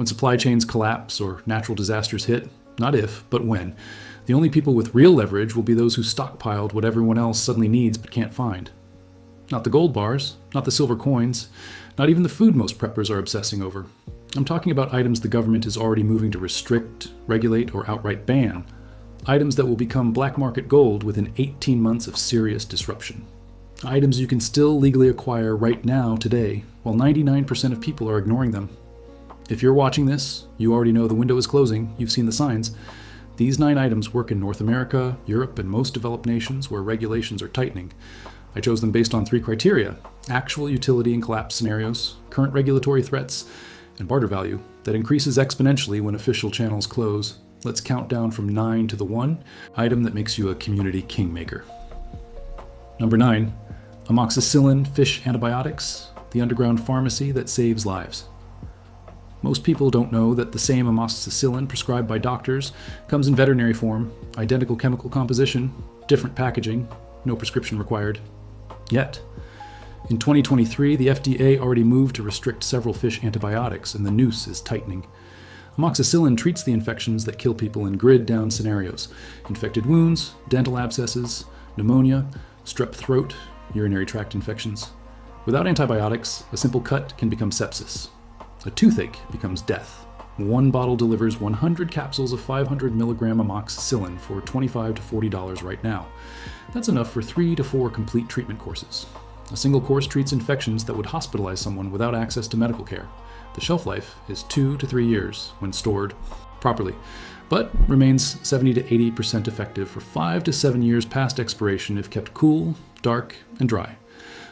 When supply chains collapse or natural disasters hit, not if, but when, the only people with real leverage will be those who stockpiled what everyone else suddenly needs but can't find. Not the gold bars, not the silver coins, not even the food most preppers are obsessing over. I'm talking about items the government is already moving to restrict, regulate, or outright ban. Items that will become black market gold within 18 months of serious disruption. Items you can still legally acquire right now, today, while 99% of people are ignoring them. If you're watching this, you already know the window is closing, you've seen the signs. These 9 items work in North America, Europe, and most developed nations where regulations are tightening. I chose them based on 3 criteria: actual utility in collapse scenarios, current regulatory threats, and barter value that increases exponentially when official channels close. Let's count down from 9 to the 1 item that makes you a community kingmaker. Number 9, amoxicillin fish antibiotics, the underground pharmacy that saves lives. Most people don't know that the same amoxicillin prescribed by doctors comes in veterinary form, identical chemical composition, different packaging, no prescription required. Yet, in 2023, the FDA already moved to restrict several fish antibiotics, and the noose is tightening. Amoxicillin treats the infections that kill people in grid-down scenarios: infected wounds, dental abscesses, pneumonia, strep throat, urinary tract infections. Without antibiotics, a simple cut can become sepsis. A toothache becomes death. One bottle delivers 100 capsules of 500 milligram amoxicillin for $25 to $40 right now. That's enough for 3 to 4 complete treatment courses. A single course treats infections that would hospitalize someone without access to medical care. The shelf life is 2 to 3 years when stored properly, but remains 70 to 80% effective for 5 to 7 years past expiration if kept cool, dark, and dry.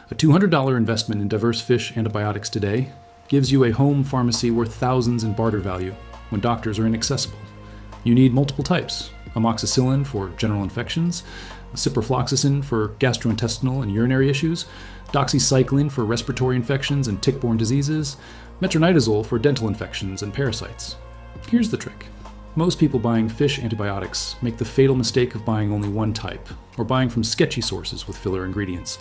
A $200 investment in diverse fish antibiotics today gives you a home pharmacy worth thousands in barter value when doctors are inaccessible. You need multiple types: amoxicillin for general infections, ciprofloxacin for gastrointestinal and urinary issues, doxycycline for respiratory infections and tick-borne diseases, metronidazole for dental infections and parasites. Here's the trick. Most people buying fish antibiotics make the fatal mistake of buying only one type, or buying from sketchy sources with filler ingredients.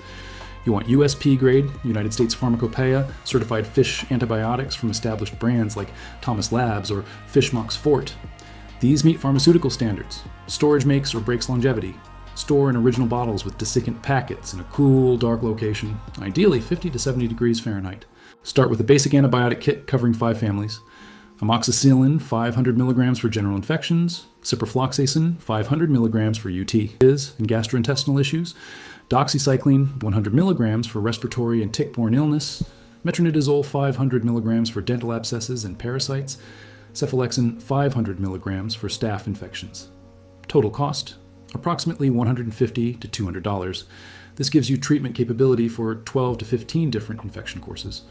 You want USP grade, United States Pharmacopeia, certified fish antibiotics from established brands like Thomas Labs or Fishmox Fort. These meet pharmaceutical standards. Storage makes or breaks longevity. Store in original bottles with desiccant packets in a cool, dark location, ideally 50 to 70 degrees Fahrenheit. Start with a basic antibiotic kit covering 5 families. Amoxicillin, 500 milligrams for general infections. Ciprofloxacin, 500 milligrams for UTIs and gastrointestinal issues. Doxycycline, 100 milligrams for respiratory and tick-borne illness. Metronidazole, 500 milligrams for dental abscesses and parasites. Cephalexin, 500 milligrams for staph infections. Total cost, approximately $150 to $200. This gives you treatment capability for 12 to 15 different infection courses.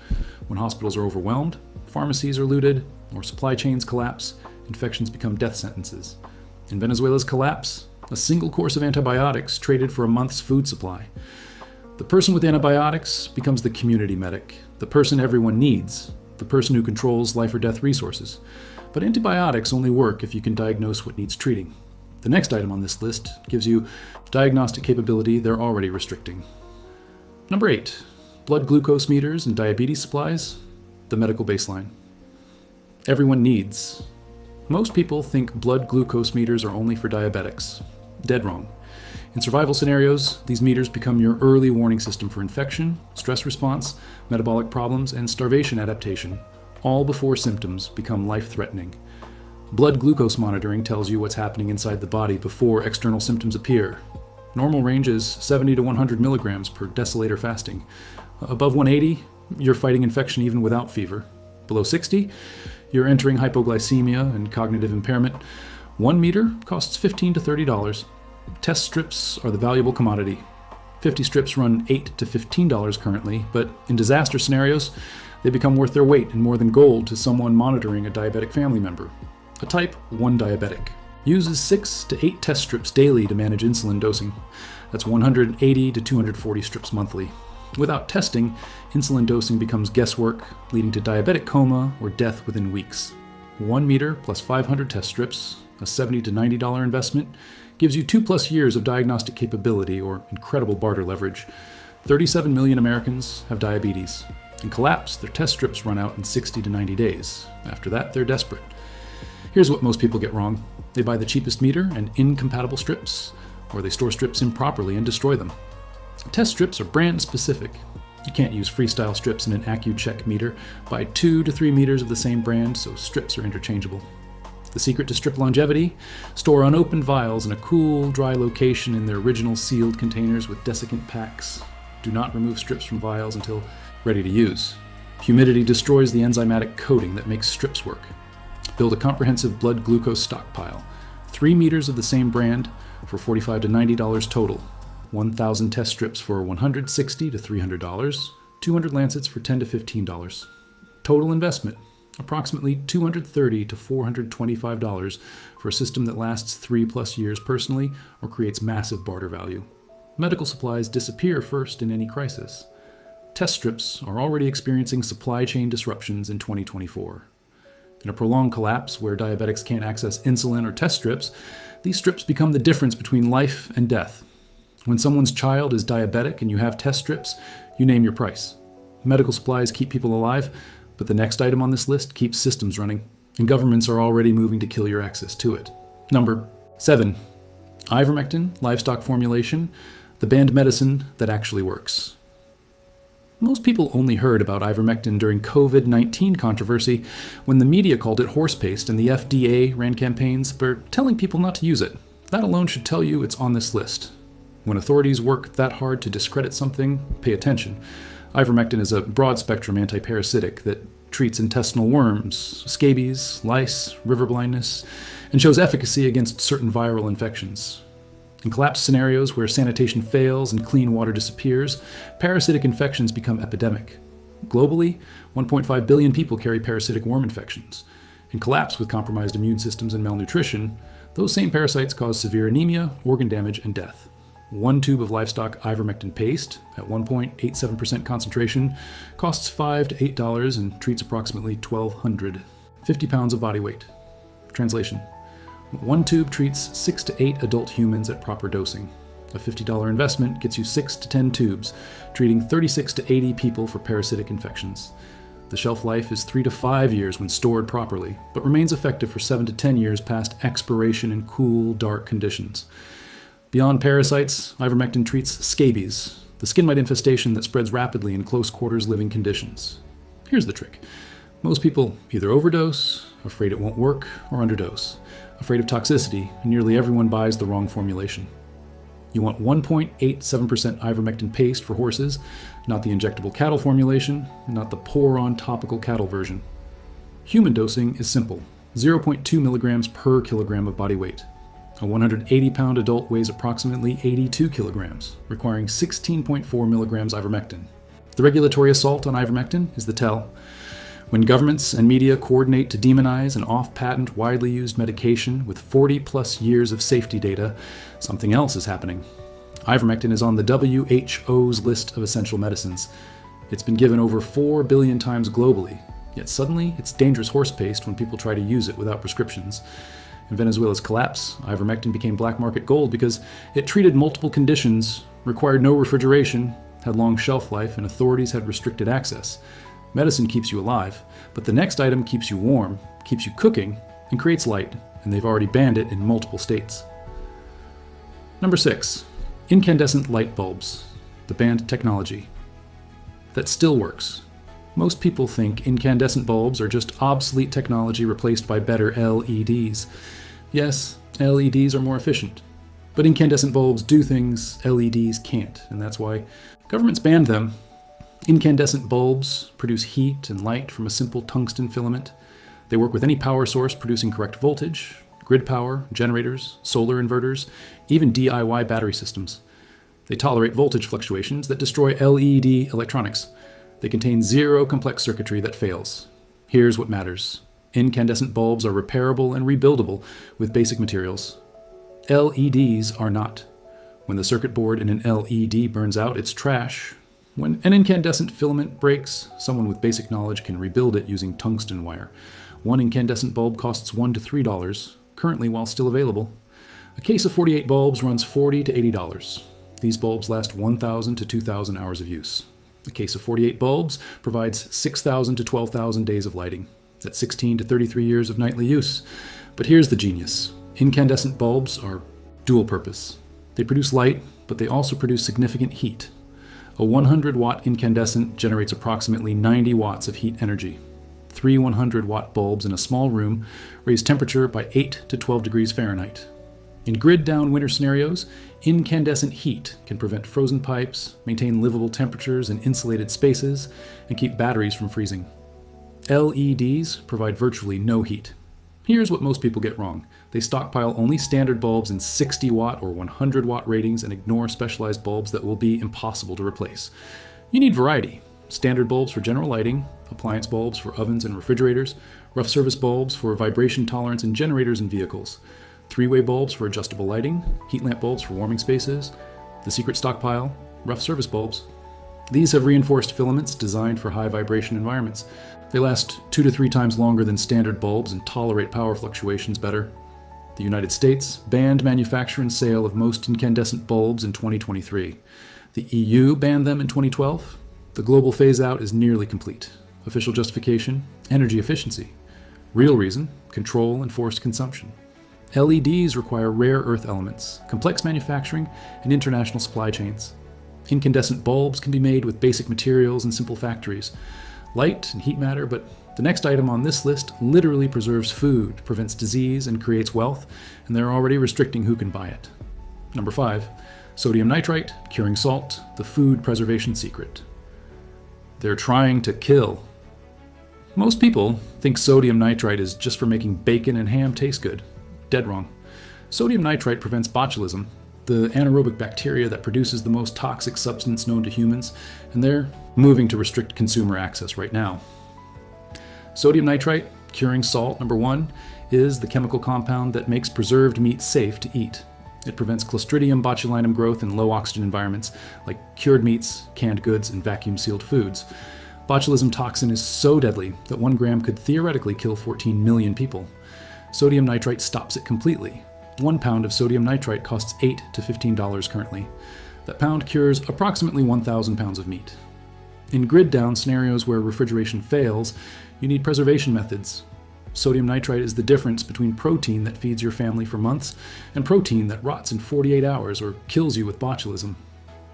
When hospitals are overwhelmed, pharmacies are looted, or supply chains collapse, infections become death sentences. In Venezuela's collapse, a single course of antibiotics traded for a month's food supply. The person with antibiotics becomes the community medic, the person everyone needs, the person who controls life or death resources. But antibiotics only work if you can diagnose what needs treating. The next item on this list gives you diagnostic capability they're already restricting. Number 8, blood glucose meters and diabetes supplies, the medical baseline. Everyone needs. Most people think blood glucose meters are only for diabetics. Dead wrong. In survival scenarios, these meters become your early warning system for infection, stress response, metabolic problems, and starvation adaptation, all before symptoms become life-threatening. Blood glucose monitoring tells you what's happening inside the body before external symptoms appear. Normal range is 70 to 100 milligrams per deciliter fasting. Above 180, you're fighting infection even without fever. Below 60, you're entering hypoglycemia and cognitive impairment. 1 meter costs $15 to $30. Test strips are the valuable commodity. 50 strips run $8 to $15 currently, but in disaster scenarios, they become worth their weight in more than gold to someone monitoring a diabetic family member. A type 1 diabetic uses 6 to 8 test strips daily to manage insulin dosing. That's 180 to 240 strips monthly. Without testing, insulin dosing becomes guesswork, leading to diabetic coma or death within weeks. 1 meter plus 500 test strips, a $70 to $90 investment, gives you 2+ years of diagnostic capability or incredible barter leverage. 37 million Americans have diabetes. In collapse, their test strips run out in 60 to 90 days. After that, they're desperate. Here's what most people get wrong. They buy the cheapest meter and incompatible strips, or they store strips improperly and destroy them. Test strips are brand specific. You can't use freestyle strips in an AccuCheck meter. Buy 2 to 3 meters of the same brand, so strips are interchangeable. The secret to strip longevity? Store unopened vials in a cool, dry location in their original sealed containers with desiccant packs. Do not remove strips from vials until ready to use. Humidity destroys the enzymatic coating that makes strips work. Build a comprehensive blood glucose stockpile. 3 meters of the same brand for $45 to $90 total. 1,000 test strips for $160 to $300. 200 lancets for $10 to $15. Total investment, approximately $230 to $425 for a system that lasts 3+ years personally or creates massive barter value. Medical supplies disappear first in any crisis. Test strips are already experiencing supply chain disruptions in 2024. In a prolonged collapse where diabetics can't access insulin or test strips, these strips become the difference between life and death. When someone's child is diabetic and you have test strips, you name your price. Medical supplies keep people alive, but the next item on this list keeps systems running, and governments are already moving to kill your access to it. Number 7. Ivermectin, livestock formulation, the banned medicine that actually works. Most people only heard about ivermectin during COVID-19 controversy when the media called it horse paste and the FDA ran campaigns for telling people not to use it. That alone should tell you it's on this list. When authorities work that hard to discredit something, pay attention. Ivermectin is a broad-spectrum antiparasitic that treats intestinal worms, scabies, lice, river blindness, and shows efficacy against certain viral infections. In collapse scenarios where sanitation fails and clean water disappears, parasitic infections become epidemic. Globally, 1.5 billion people carry parasitic worm infections. In collapse with compromised immune systems and malnutrition, those same parasites cause severe anemia, organ damage, and death. 1 tube of livestock ivermectin paste at 1.87% concentration costs $5 to $8 and treats approximately 1,200. 50 pounds of body weight. Translation: 1 tube treats 6 to 8 adult humans at proper dosing. A $50 investment gets you 6 to 10 tubes, treating 36 to 80 people for parasitic infections. The shelf life is 3 to 5 years when stored properly, but remains effective for 7 to 10 years past expiration in cool, dark conditions. Beyond parasites, ivermectin treats scabies, the skin mite infestation that spreads rapidly in close quarters living conditions. Here's the trick. Most people either overdose, afraid it won't work, or underdose, afraid of toxicity, and nearly everyone buys the wrong formulation. You want 1.87% ivermectin paste for horses, not the injectable cattle formulation, not the pour-on topical cattle version. Human dosing is simple, 0.2 milligrams per kilogram of body weight. A 180-pound adult weighs approximately 82 kilograms, requiring 16.4 milligrams ivermectin. The regulatory assault on ivermectin is the tell. When governments and media coordinate to demonize an off-patent, widely used medication with 40-plus years of safety data, something else is happening. Ivermectin is on the WHO's list of essential medicines. It's been given over 4 billion times globally, yet suddenly it's dangerous horse paste when people try to use it without prescriptions. In Venezuela's collapse, ivermectin became black market gold because it treated multiple conditions, required no refrigeration, had long shelf life, and authorities had restricted access. Medicine keeps you alive, but the next item keeps you warm, keeps you cooking, and creates light, and they've already banned it in multiple states. Number 6. Incandescent light bulbs, the banned technology. That still works. Most people think incandescent bulbs are just obsolete technology replaced by better LEDs. Yes, LEDs are more efficient. But incandescent bulbs do things LEDs can't, and that's why governments banned them. Incandescent bulbs produce heat and light from a simple tungsten filament. They work with any power source producing correct voltage, grid power, generators, solar inverters, even DIY battery systems. They tolerate voltage fluctuations that destroy LED electronics. They contain zero complex circuitry that fails. Here's what matters. Incandescent bulbs are repairable and rebuildable with basic materials. LEDs are not. When the circuit board in an LED burns out, it's trash. When an incandescent filament breaks, someone with basic knowledge can rebuild it using tungsten wire. One incandescent bulb costs $1 to $3, currently while still available. A case of 48 bulbs runs $40 to $80. These bulbs last 1,000 to 2,000 hours of use. A case of 48 bulbs provides 6,000 to 12,000 days of lighting. That's 16 to 33 years of nightly use. But here's the genius. Incandescent bulbs are dual purpose. They produce light, but they also produce significant heat. A 100-watt incandescent generates approximately 90 watts of heat energy. 3 100-watt bulbs in a small room raise temperature by 8 to 12 degrees Fahrenheit. In grid-down winter scenarios, incandescent heat can prevent frozen pipes, maintain livable temperatures in insulated spaces, and keep batteries from freezing. LEDs provide virtually no heat. Here's what most people get wrong. They stockpile only standard bulbs in 60-watt or 100-watt ratings and ignore specialized bulbs that will be impossible to replace. You need variety. Standard bulbs for general lighting, appliance bulbs for ovens and refrigerators, rough surface bulbs for vibration tolerance in generators and vehicles, three-way bulbs for adjustable lighting, heat lamp bulbs for warming spaces, the secret stockpile, rough surface bulbs. These have reinforced filaments designed for high vibration environments. They last 2 to 3 times longer than standard bulbs and tolerate power fluctuations better. The United States banned manufacture and sale of most incandescent bulbs in 2023. The EU banned them in 2012. The global phase-out is nearly complete. Official justification: energy efficiency. Real reason: control and forced consumption. LEDs require rare earth elements, complex manufacturing, and international supply chains. Incandescent bulbs can be made with basic materials and simple factories. Light and heat matter, but the next item on this list literally preserves food, prevents disease, and creates wealth, and they're already restricting who can buy it. Number 5, sodium nitrite, curing salt, the food preservation secret. They're trying to kill. Most people think sodium nitrite is just for making bacon and ham taste good. Dead wrong. Sodium nitrite prevents botulism, the anaerobic bacteria that produces the most toxic substance known to humans, and they're moving to restrict consumer access right now. Sodium nitrite, curing salt, number 1, is the chemical compound that makes preserved meat safe to eat. It prevents Clostridium botulinum growth in low oxygen environments like cured meats, canned goods, and vacuum-sealed foods. Botulism toxin is so deadly that 1 gram could theoretically kill 14 million people. Sodium nitrite stops it completely. 1 pound of sodium nitrite costs $8 to $15 currently. That pound cures approximately 1,000 pounds of meat. In grid-down scenarios where refrigeration fails, you need preservation methods. Sodium nitrite is the difference between protein that feeds your family for months and protein that rots in 48 hours or kills you with botulism.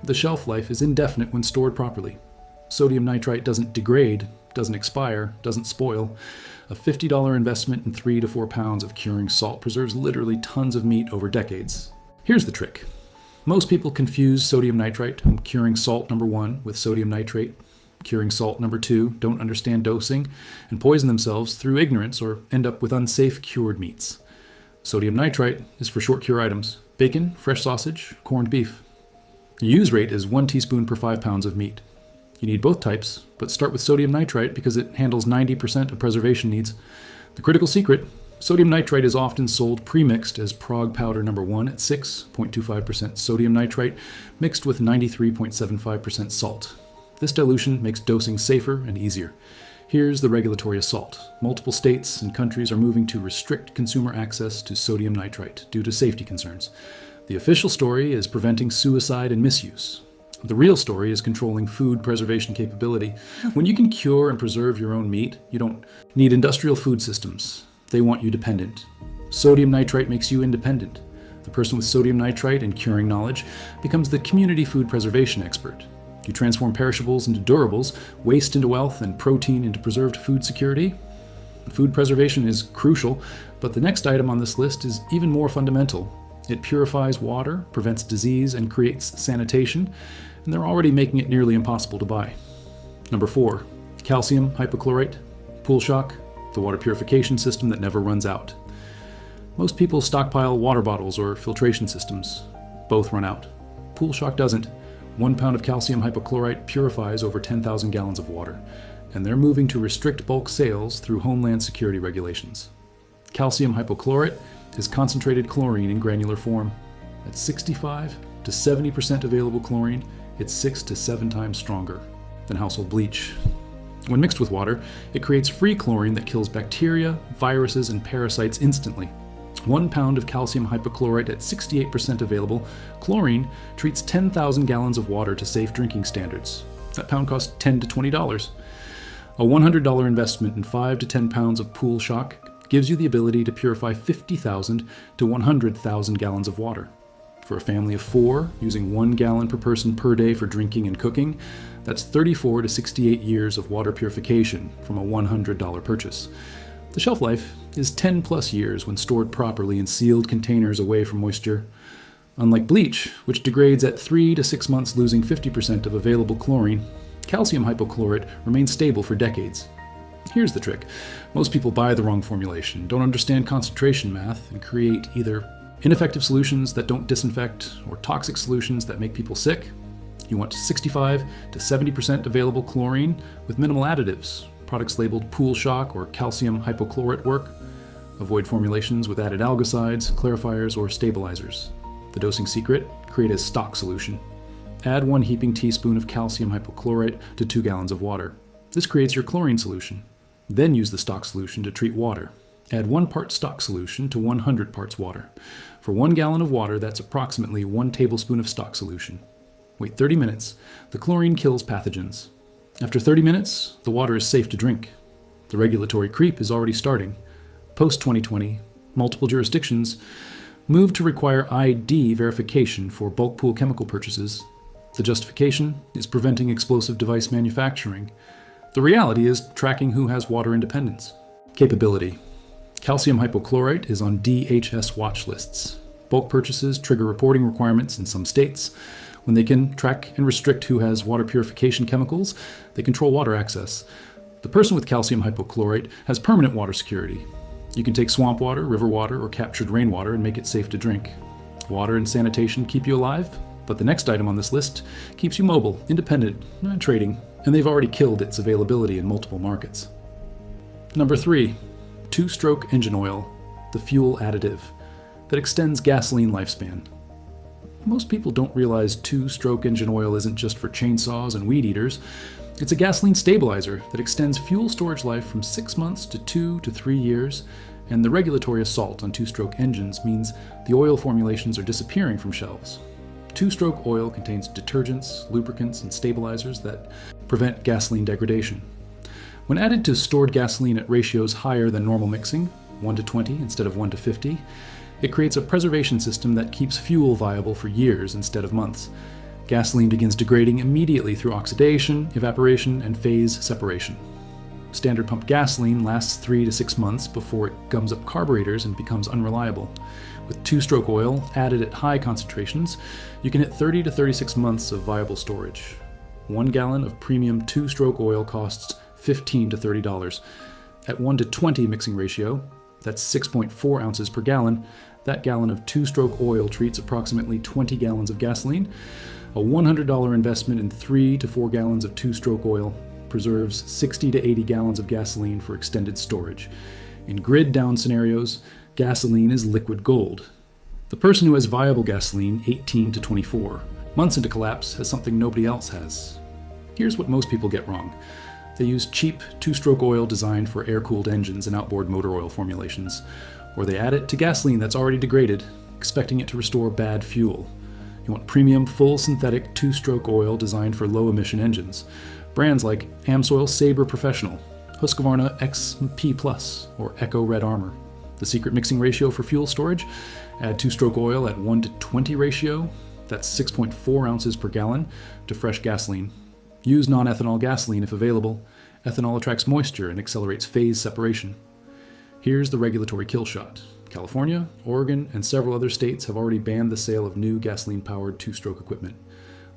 The shelf life is indefinite when stored properly. Sodium nitrite doesn't degrade, doesn't expire, doesn't spoil. A $50 investment in 3 to 4 pounds of curing salt preserves literally tons of meat over decades. Here's the trick. Most people confuse sodium nitrite, curing salt number 1, with sodium nitrate. Curing salt number 2, don't understand dosing, and poison themselves through ignorance or end up with unsafe cured meats. Sodium nitrite is for short cure items: bacon, fresh sausage, corned beef. The use rate is 1 teaspoon per 5 pounds of meat. You need both types, but start with sodium nitrite because it handles 90% of preservation needs. The critical secret: sodium nitrite is often sold pre-mixed as prog powder number 1 at 6.25% sodium nitrite mixed with 93.75% salt. This dilution makes dosing safer and easier. Here's the regulatory assault. Multiple states and countries are moving to restrict consumer access to sodium nitrite due to safety concerns. The official story is preventing suicide and misuse. The real story is controlling food preservation capability. When you can cure and preserve your own meat, you don't need industrial food systems. They want you dependent. Sodium nitrite makes you independent. The person with sodium nitrite and curing knowledge becomes the community food preservation expert. You transform perishables into durables, waste into wealth, and protein into preserved food security. Food preservation is crucial, but the next item on this list is even more fundamental. It purifies water, prevents disease, and creates sanitation, and they're already making it nearly impossible to buy. Number 4, calcium hypochlorite, pool shock, the water purification system that never runs out. Most people stockpile water bottles or filtration systems. Both run out. Pool shock doesn't. 1 pound of calcium hypochlorite purifies over 10,000 gallons of water, and they're moving to restrict bulk sales through Homeland Security regulations. Calcium hypochlorite is concentrated chlorine in granular form. At 65 to 70% available chlorine, it's 6 to 7 times stronger than household bleach. When mixed with water, it creates free chlorine that kills bacteria, viruses, and parasites instantly. 1 pound of calcium hypochlorite at 68% available, chlorine treats 10,000 gallons of water to safe drinking standards. That pound costs $10 to $20. A $100 investment in 5 to 10 pounds of pool shock gives you the ability to purify 50,000 to 100,000 gallons of water. For a family of 4, using 1 gallon per person per day for drinking and cooking, that's 34 to 68 years of water purification from a $100 purchase. The shelf life is 10 plus years when stored properly in sealed containers away from moisture. Unlike bleach, which degrades at 3 to 6 months, losing 50% of available chlorine, calcium hypochlorite remains stable for decades. Here's the trick. Most people buy the wrong formulation, don't understand concentration math, and create either ineffective solutions that don't disinfect or toxic solutions that make people sick. You want 65 to 70% available chlorine with minimal additives. Products labeled pool shock or calcium hypochlorite work. Avoid formulations with added algicides, clarifiers, or stabilizers. The dosing secret: create a stock solution. Add 1 heaping teaspoon of calcium hypochlorite to 2 gallons of water. This creates your chlorine solution. Then use the stock solution to treat water. Add 1 part stock solution to 100 parts water. For 1 gallon of water, that's approximately 1 tablespoon of stock solution. Wait 30 minutes. The chlorine kills pathogens. After 30 minutes, the water is safe to drink. The regulatory creep is already starting. Post-2020, multiple jurisdictions moved to require ID verification for bulk pool chemical purchases. The justification is preventing explosive device manufacturing. The reality is tracking who has water independence. Capability. Calcium hypochlorite is on DHS watch lists. Bulk purchases trigger reporting requirements in some states. When they can track and restrict who has water purification chemicals, they control water access. The person with calcium hypochlorite has permanent water security. You can take swamp water, river water, or captured rainwater and make it safe to drink. Water and sanitation keep you alive, but the next item on this list keeps you mobile, independent, and trading, and they've already killed its availability in multiple markets. Number 3, 2-stroke engine oil, the fuel additive that extends gasoline lifespan. Most people don't realize 2-stroke engine oil isn't just for chainsaws and weed eaters. It's a gasoline stabilizer that extends fuel storage life from 6 months to 2 to 3 years, and the regulatory assault on 2-stroke engines means the oil formulations are disappearing from shelves. 2-stroke oil contains detergents, lubricants, and stabilizers that prevent gasoline degradation. When added to stored gasoline at ratios higher than normal mixing, 1 to 20 instead of 1 to 50, it creates a preservation system that keeps fuel viable for years instead of months. Gasoline begins degrading immediately through oxidation, evaporation, and phase separation. Standard pump gasoline lasts 3 to 6 months before it gums up carburetors and becomes unreliable. With 2-stroke oil added at high concentrations, you can hit 30 to 36 months of viable storage. 1 gallon of premium 2-stroke oil costs $15 to $30. At 1 to 20 mixing ratio, that's 6.4 ounces per gallon, that gallon of 2-stroke oil treats approximately 20 gallons of gasoline. A $100 investment in 3 to 4 gallons of 2-stroke oil preserves 60 to 80 gallons of gasoline for extended storage. In grid-down scenarios, gasoline is liquid gold. The person who has viable gasoline 18 to 24 months into collapse has something nobody else has. Here's what most people get wrong. They use cheap 2-stroke oil designed for air-cooled engines and outboard motor oil formulations, or they add it to gasoline that's already degraded, expecting it to restore bad fuel. You want premium, full synthetic 2-stroke oil designed for low-emission engines. Brands like Amsoil Sabre Professional, Husqvarna XP+, or Echo Red Armor. The secret mixing ratio for fuel storage: add 2-stroke oil at 1 to 20 ratio, that's 6.4 ounces per gallon, to fresh gasoline. Use non-ethanol gasoline if available. Ethanol attracts moisture and accelerates phase separation. Here's the regulatory kill shot. California, Oregon, and several other states have already banned the sale of new gasoline-powered 2-stroke equipment.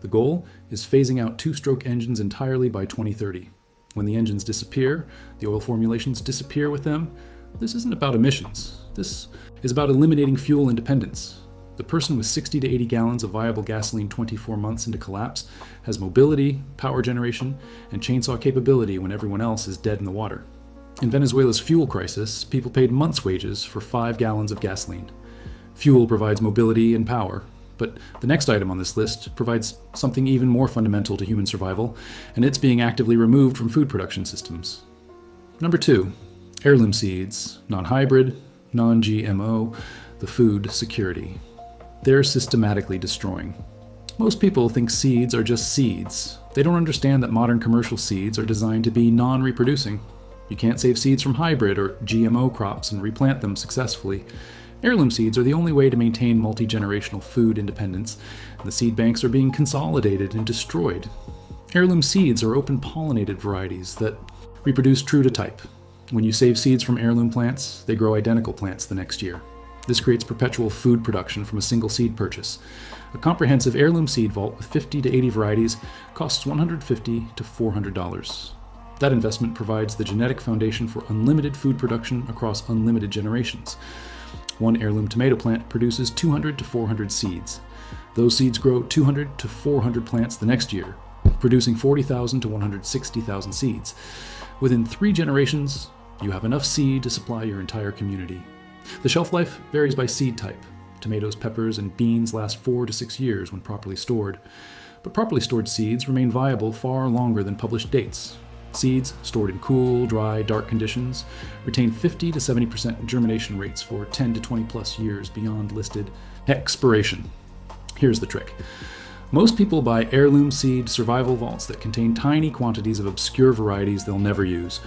The goal is phasing out 2-stroke engines entirely by 2030. When the engines disappear, the oil formulations disappear with them. This isn't about emissions. This is about eliminating fuel independence. The person with 60 to 80 gallons of viable gasoline 24 months into collapse has mobility, power generation, and chainsaw capability when everyone else is dead in the water. In Venezuela's fuel crisis, people paid months' wages for 5 gallons of gasoline. Fuel provides mobility and power, but the next item on this list provides something even more fundamental to human survival, and it's being actively removed from food production systems. Number 2, heirloom seeds, non-hybrid, non-GMO, the food security. They're systematically destroying. Most people think seeds are just seeds. They don't understand that modern commercial seeds are designed to be non-reproducing. You can't save seeds from hybrid or GMO crops and replant them successfully. Heirloom seeds are the only way to maintain multi-generational food independence, and the seed banks are being consolidated and destroyed. Heirloom seeds are open-pollinated varieties that reproduce true to type. When you save seeds from heirloom plants, they grow identical plants the next year. This creates perpetual food production from a single seed purchase. A comprehensive heirloom seed vault with 50 to 80 varieties costs $150 to $400. That investment provides the genetic foundation for unlimited food production across unlimited generations. One heirloom tomato plant produces 200 to 400 seeds. Those seeds grow 200 to 400 plants the next year, producing 40,000 to 160,000 seeds. Within 3 generations, you have enough seed to supply your entire community. The shelf life varies by seed type. Tomatoes, peppers, and beans last 4 to 6 years when properly stored. But properly stored seeds remain viable far longer than published dates. Seeds stored in cool, dry, dark conditions retain 50 to 70% germination rates for 10 to 20 plus years beyond listed expiration. Here's the trick. Most people buy heirloom seed survival vaults that contain tiny quantities of obscure varieties they'll never use.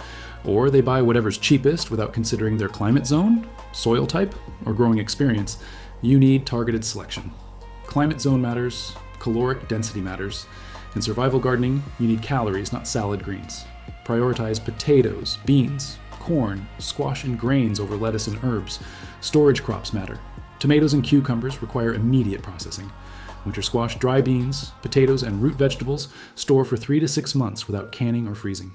Or they buy whatever's cheapest without considering their climate zone, soil type, or growing experience. You need targeted selection. Climate zone matters, caloric density matters. In survival gardening, you need calories, not salad greens. Prioritize potatoes, beans, corn, squash, and grains over lettuce and herbs. Storage crops matter. Tomatoes and cucumbers require immediate processing. Winter squash, dry beans, potatoes, and root vegetables store for 3 to 6 months without canning or freezing.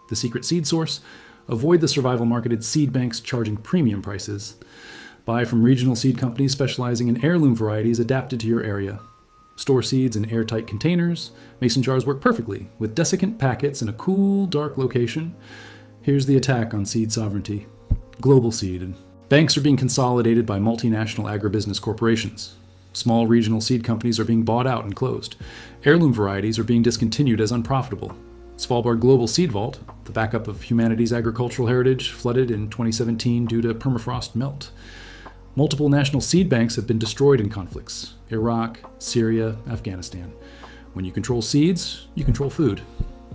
The secret seed source: avoid the survival marketed seed banks charging premium prices. Buy from regional seed companies specializing in heirloom varieties adapted to your area. Store seeds in airtight containers. Mason jars work perfectly, with desiccant packets in a cool, dark location. Here's the attack on seed sovereignty. Global seed. Banks are being consolidated by multinational agribusiness corporations. Small regional seed companies are being bought out and closed. Heirloom varieties are being discontinued as unprofitable. Svalbard Global Seed Vault, the backup of humanity's agricultural heritage, flooded in 2017 due to permafrost melt. Multiple national seed banks have been destroyed in conflicts: Iraq, Syria, Afghanistan. When you control seeds, you control food.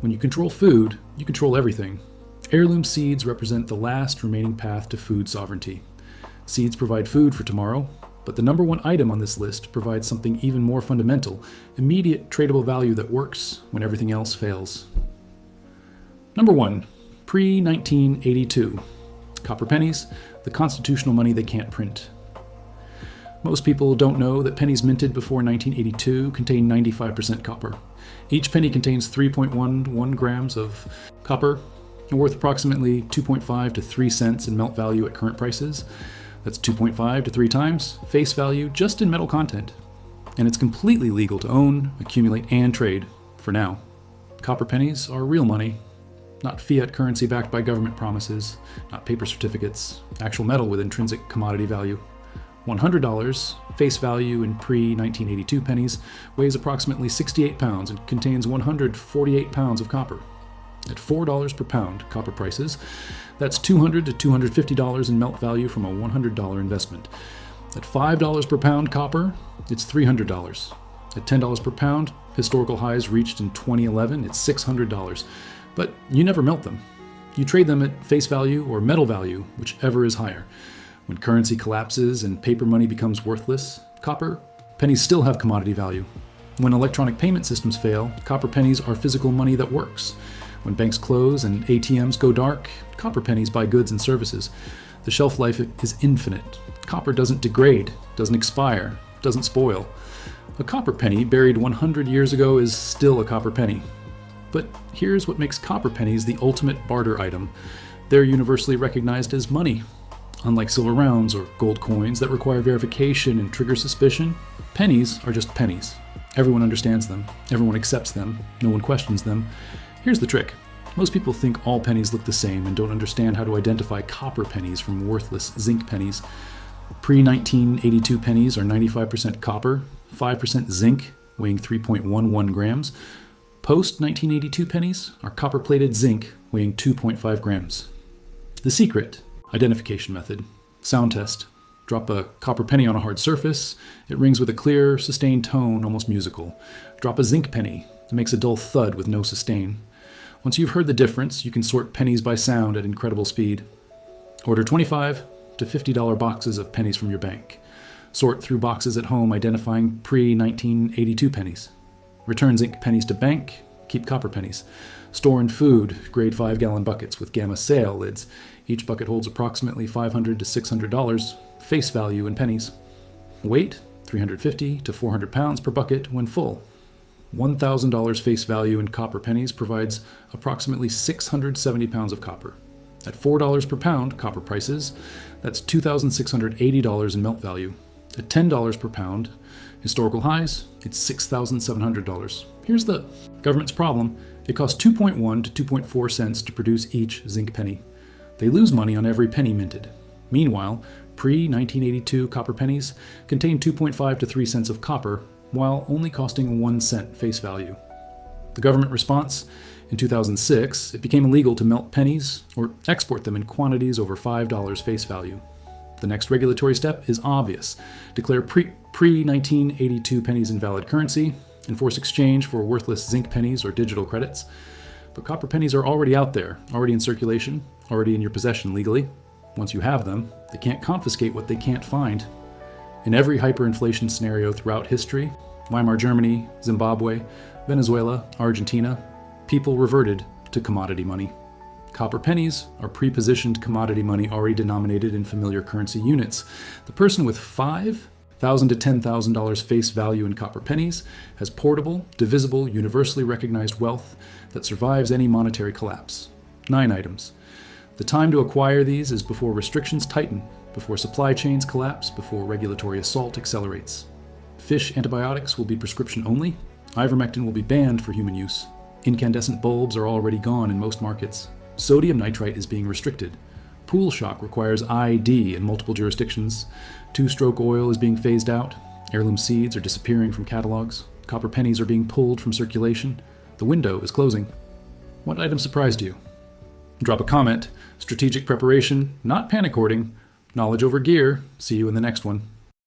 When you control food, you control everything. Heirloom seeds represent the last remaining path to food sovereignty. Seeds provide food for tomorrow, but the number one item on this list provides something even more fundamental: immediate tradable value that works when everything else fails. Number 1, pre-1982. Copper pennies, the constitutional money they can't print. Most people don't know that pennies minted before 1982 contain 95% copper. Each penny contains 3.11 grams of copper, worth approximately 2.5 to 3 cents in melt value at current prices. That's 2.5 to 3 times face value just in metal content. And it's completely legal to own, accumulate, and trade, for now. Copper pennies are real money, not fiat currency backed by government promises, not paper certificates, actual metal with intrinsic commodity value. $100, face value in pre-1982 pennies, weighs approximately 68 pounds and contains 148 pounds of copper. At $4 per pound copper prices, that's $200 to $250 in melt value from a $100 investment. At $5 per pound copper, it's $300. At $10 per pound, historical highs reached in 2011, it's $600. But you never melt them. You trade them at face value or metal value, whichever is higher. When currency collapses and paper money becomes worthless, copper pennies still have commodity value. When electronic payment systems fail, copper pennies are physical money that works. When banks close and ATMs go dark, copper pennies buy goods and services. The shelf life is infinite. Copper doesn't degrade, doesn't expire, doesn't spoil. A copper penny buried 100 years ago is still a copper penny. But here's what makes copper pennies the ultimate barter item. They're universally recognized as money. Unlike silver rounds or gold coins that require verification and trigger suspicion, pennies are just pennies. Everyone understands them. Everyone accepts them. No one questions them. Here's the trick. Most people think all pennies look the same and don't understand how to identify copper pennies from worthless zinc pennies. Pre-1982 pennies are 95% copper, 5% zinc, weighing 3.11 grams. Post-1982 pennies are copper-plated zinc, weighing 2.5 grams. The secret identification method. Sound test. Drop a copper penny on a hard surface. It rings with a clear, sustained tone, almost musical. Drop a zinc penny. It makes a dull thud with no sustain. Once you've heard the difference, you can sort pennies by sound at incredible speed. Order $25 to $50 boxes of pennies from your bank. Sort through boxes at home identifying pre-1982 pennies. Return zinc pennies to bank. Keep copper pennies. Store in food, grade 5-gallon buckets with gamma sail lids. Each bucket holds approximately $500 to $600 face value in pennies. Weight, 350 to 400 pounds per bucket when full. $1,000 face value in copper pennies provides approximately 670 pounds of copper. At $4 per pound, copper prices, that's $2,680 in melt value. At $10 per pound, historical highs, it's $6,700. Here's the government's problem. It costs 2.1 to 2.4 cents to produce each zinc penny. They lose money on every penny minted. Meanwhile, pre-1982 copper pennies contain 2.5 to 3 cents of copper, while only costing 1 cent face value. The government response? In 2006, it became illegal to melt pennies or export them in quantities over $5 face value. The next regulatory step is obvious. Declare pre-1982 pennies invalid currency, enforce exchange for worthless zinc pennies or digital credits. But copper pennies are already out there, already in circulation, already in your possession legally. Once you have them, they can't confiscate what they can't find. In every hyperinflation scenario throughout history, Weimar Germany, Zimbabwe, Venezuela, Argentina, people reverted to commodity money. Copper pennies are pre-positioned commodity money already denominated in familiar currency units. The person with $5,000 to $10,000 face value in copper pennies has portable, divisible, universally recognized wealth that survives any monetary collapse. 9 items. The time to acquire these is before restrictions tighten, before supply chains collapse, before regulatory assault accelerates. Fish antibiotics will be prescription only. Ivermectin will be banned for human use. Incandescent bulbs are already gone in most markets. Sodium nitrite is being restricted. Pool shock requires ID in multiple jurisdictions. Two-stroke oil is being phased out. Heirloom seeds are disappearing from catalogs. Copper pennies are being pulled from circulation. The window is closing. What item surprised you? Drop a comment. Strategic preparation, not panic hoarding. Knowledge over gear. See you in the next one.